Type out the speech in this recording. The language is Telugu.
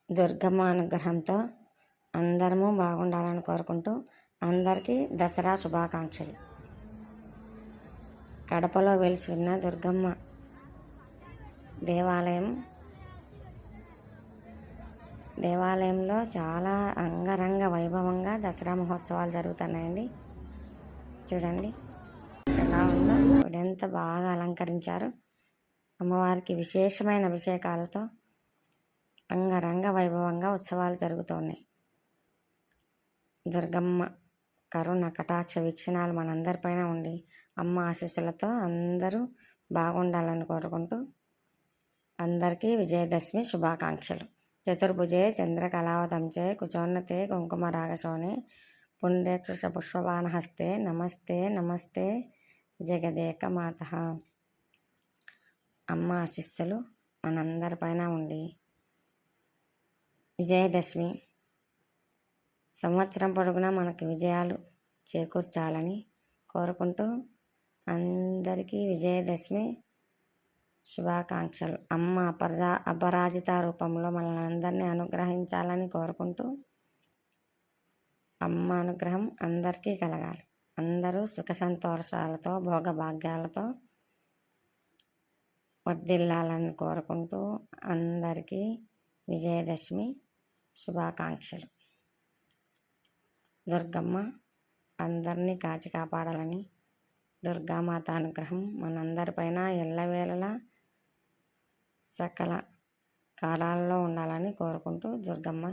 దుర్గమ్మ అనుగ్రహంతో అందరము బాగుండాలని కోరుకుంటూ అందరికీ దసరా శుభాకాంక్షలు. కడపలో వెలిసి ఉన్న దుర్గమ్మ దేవాలయంలో చాలా అంగరంగ వైభవంగా దసరా మహోత్సవాలు జరుగుతున్నాయండి. చూడండి ఎలా ఉందో, ఎంత బాగా అలంకరించారు. అమ్మవారికి విశేషమైన అభిషేకాలతో అంగరంగ వైభవంగా ఉత్సవాలు జరుగుతున్నాయి. దుర్గమ్మ కరుణ కటాక్ష వీక్షణాలు మనందరిపైన ఉండి అమ్మ ఆశీస్సులతో అందరూ బాగుండాలని కోరుకుంటూ అందరికీ విజయదశమి శుభాకాంక్షలు. చతుర్భుజే చంద్రకళావతంచే కుచోన్నతే కుంకుమరాగశోనే పుండేక్ష పుష్పబాణహస్తే నమస్తే నమస్తే జగదేక మాత. అమ్మ ఆశీస్సులు మనందరిపైన ఉండి విజయదశమి సంవత్సరం పొడుగునా మనకి విజయాలు చేకూర్చాలని కోరుకుంటూ అందరికీ విజయదశమి శుభాకాంక్షలు. అమ్మ అపరాజిత రూపంలో మనల్ని అందరినీ అనుగ్రహించాలని కోరుకుంటూ అమ్మ అనుగ్రహం అందరికీ కలగాలి. అందరూ సుఖ సంతోషాలతో భోగభాగ్యాలతో వర్ధిల్లాలని కోరుకుంటూ అందరికీ విజయదశమి శుభాకాంక్షలు. దుర్గమ్మ అందరినీ కాచి కాపాడాలని, దుర్గామాత అనుగ్రహం మనందరిపైన ఎల్లవేళలా సకల కాలాల్లో ఉండాలని కోరుకుంటూ దుర్గమ్మ